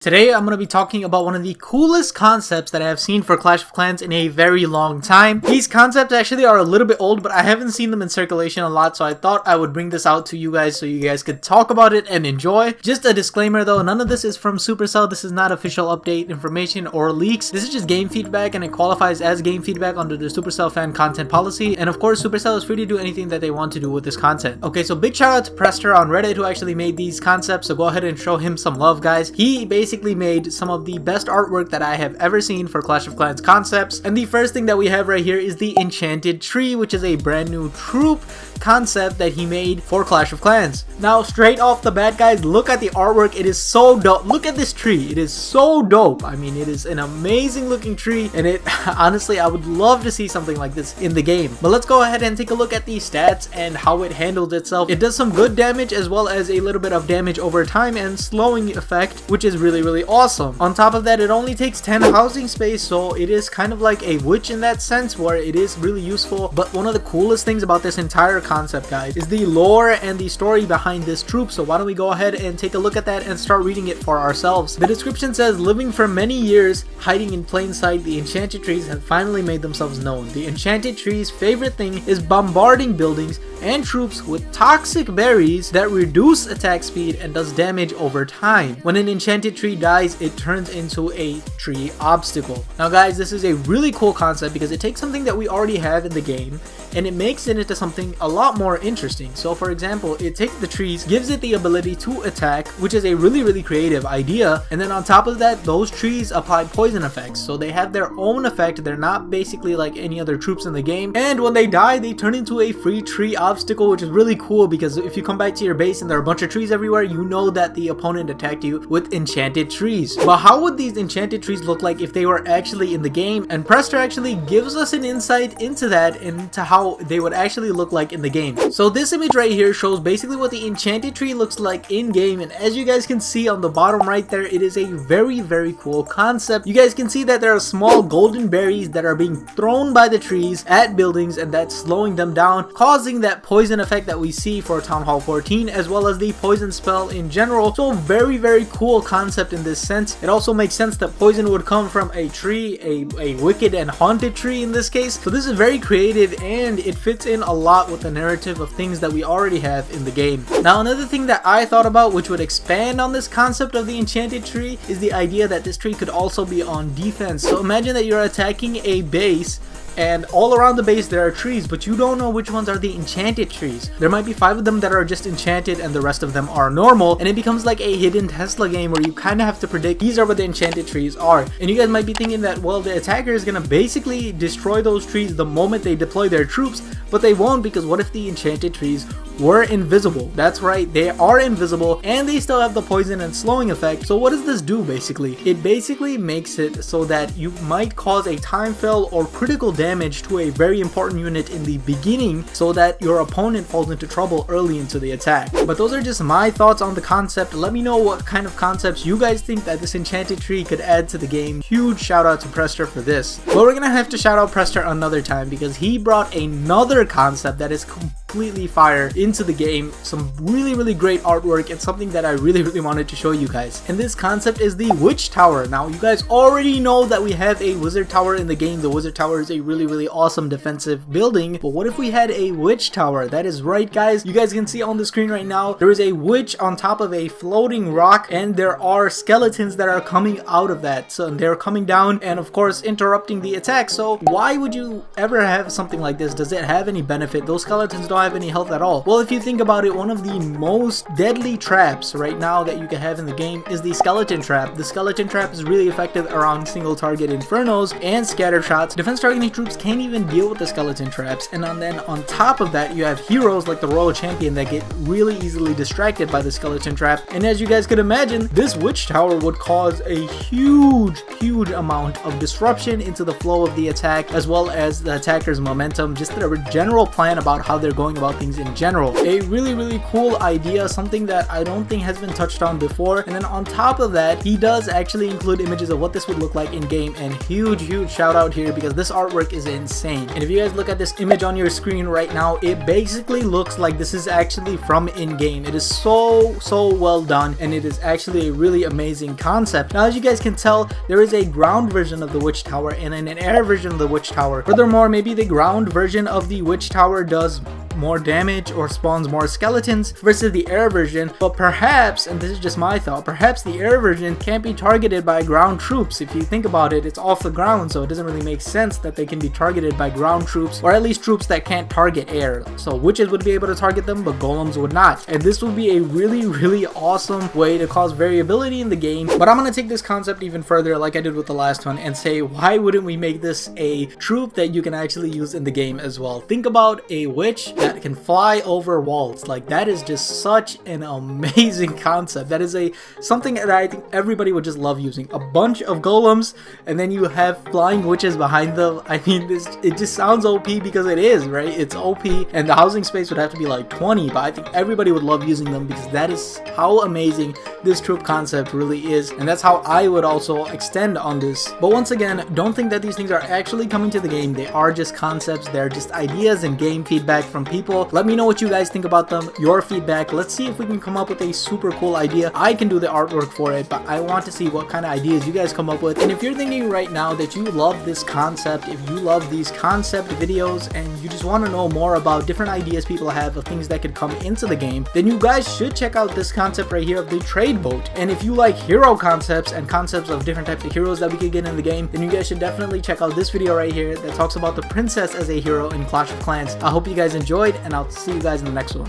Today I'm going to be talking about one of the coolest concepts that I have seen for Clash of Clans in a very long time. These concepts actually are a little bit old, but I haven't seen them in circulation a lot, so I thought I would bring this out to you guys so you guys could talk about it and enjoy. Just a disclaimer though, none of this is from Supercell. This is not official update information or leaks. This is just game feedback, and it qualifies as game feedback under the Supercell fan content policy. And of course, Supercell is free to do anything that they want to do with this content. Okay, so big shout out to Prester on Reddit who actually made these concepts, so go ahead and show him some love, guys. He basically made some of the best artwork that I have ever seen for Clash of Clans concepts. And the first thing that we have right here is the Enchanted Tree, which is a brand new troop concept that he made for Clash of Clans. Now, straight off the bat, guys, look at the artwork. It is so dope. Look at this tree. It is so dope. I mean, it is an amazing looking tree, and it honestly, I would love to see something like this in the game. But let's go ahead and take a look at the stats and how it handles itself. It does some good damage as well as a little bit of damage over time and slowing effect, which is really awesome. On top of that, it only takes 10 housing space, so it is kind of like a witch in that sense where it is really useful. But one of the coolest things about this entire concept, guys, is the lore and the story behind this troop. So why don't we go ahead and take a look at that and start reading it for ourselves. The description says, living for many years, hiding in plain sight, the Enchanted Trees have finally made themselves known. The Enchanted Tree's favorite thing is bombarding buildings and troops with toxic berries that reduce attack speed and does damage over time. When an Enchanted Tree dies, it turns into a tree obstacle. Now guys, this is a really cool concept because it takes something that we already have in the game and it makes it into something a lot more interesting. So for example, it takes the trees, gives it the ability to attack, which is a really creative idea, and then on top of that, those trees apply poison effects, so they have their own effect. They're not basically like any other troops in the game, and when they die, they turn into a free tree obstacle, which is really cool because if you come back to your base and there are a bunch of trees everywhere, you know that the opponent attacked you with enchanted trees. But how would these enchanted trees look like if they were actually in the game? And Prester actually gives us an insight into that, into how they would actually look like in the game. So this image right here shows basically what the enchanted tree looks like in game, and as you guys can see on the bottom right there, it is a very cool concept. You guys can see that there are small golden berries that are being thrown by the trees at buildings, and that's slowing them down, causing that poison effect that we see for Town Hall 14, as well as the poison spell in general. So very cool concept in this sense. It also makes sense that poison would come from a tree, a wicked and haunted tree in this case. So this is very creative, and it fits in a lot with the narrative of things that we already have in the game. Now, another thing that I thought about which would expand on this concept of the Enchanted Tree is the idea that this tree could also be on defense. So imagine that you're attacking a base, and all around the base there are trees, but you don't know which ones are the enchanted trees. There might be 5 of them that are just enchanted and the rest of them are normal, and it becomes like a hidden Tesla game where you kind of have to predict these are what the enchanted trees are. And you guys might be thinking that, well, the attacker is going to basically destroy those trees the moment they deploy their troops, but they won't, because what if the enchanted trees were invisible? That's right, they are invisible, and they still have the poison and slowing effect. So what does this do basically? It basically makes it so that you might cause a time fail or critical damage to a very important unit in the beginning, so that your opponent falls into trouble early into the attack. But those are just my thoughts on the concept. Let me know what kind of concepts you guys think that this Enchanted Tree could add to the game. Huge shout out to Prester for this. But we're gonna have to shout out Prester another time because he brought another concept that is completely fire into the game. Some really great artwork and something that I really wanted to show you guys. And this concept is the Witch Tower. Now, you guys already know that we have a Wizard Tower in the game. The Wizard Tower is a really awesome defensive building, but what if we had a Witch Tower? That is right, guys. You guys can see on the screen right now, there is a witch on top of a floating rock, and there are skeletons that are coming out of that. So they're coming down and of course interrupting the attack. So why would you ever have something like this? Does it have any benefit? Those skeletons don't have any health at all. Well, if you think about it, one of the most deadly traps right now that you can have in the game is the skeleton trap. The skeleton trap is really effective around single target infernos and scatter shots. Defense targeting troops can't even deal with the skeleton traps, and then on top of that, you have heroes like the Royal Champion that get really easily distracted by the skeleton trap. And as you guys could imagine, this Witch Tower would cause a huge amount of disruption into the flow of the attack, as well as the attacker's momentum, just their general plan about how they're going going about things in general. A really cool idea, something that I don't think has been touched on before. And then on top of that, he does actually include images of what this would look like in game, and huge shout out here because this artwork is insane. And if you guys look at this image on your screen right now, it basically looks like this is actually from in-game. It is so well done, and it is actually a really amazing concept. Now, as you guys can tell, there is a ground version of the Witch Tower and then an air version of the Witch Tower. Furthermore, maybe the ground version of the Witch Tower does more damage or spawns more skeletons versus the air version, but perhaps, and this is just my thought, perhaps the air version can't be targeted by ground troops. If you think about it, it's off the ground, so it doesn't really make sense that they can be targeted by ground troops, or at least troops that can't target air. So witches would be able to target them, but golems would not. And this would be a really awesome way to cause variability in the game. But I'm gonna take this concept even further, like I did with the last one, and say, why wouldn't we make this a troop that you can actually use in the game as well? Think about a witch that can fly over walls. Like, that is just such an amazing concept. That is something that I think everybody would just love using. A bunch of golems, and then you have flying witches behind them. I mean, it just sounds OP because it is, right? It's OP, and the housing space would have to be like 20, but I think everybody would love using them because that is how amazing this troop concept really is, and that's how I would also extend on this. But once again, don't think that these things are actually coming to the game. They are just concepts. They're just ideas and game feedback from people. Let me know what you guys think about them, your feedback. Let's see if we can come up with a super cool idea. I can do the artwork for it, but I want to see what kind of ideas you guys come up with. And if you're thinking right now that you love this concept, if you love these concept videos, and you just want to know more about different ideas people have of things that could come into the game, then you guys should check out this concept right here of the trade boat. And if you like hero concepts and concepts of different types of heroes that we could get in the game, then you guys should definitely check out this video right here that talks about the princess as a hero in Clash of Clans. I hope you guys enjoyed, and I'll see you guys in the next one.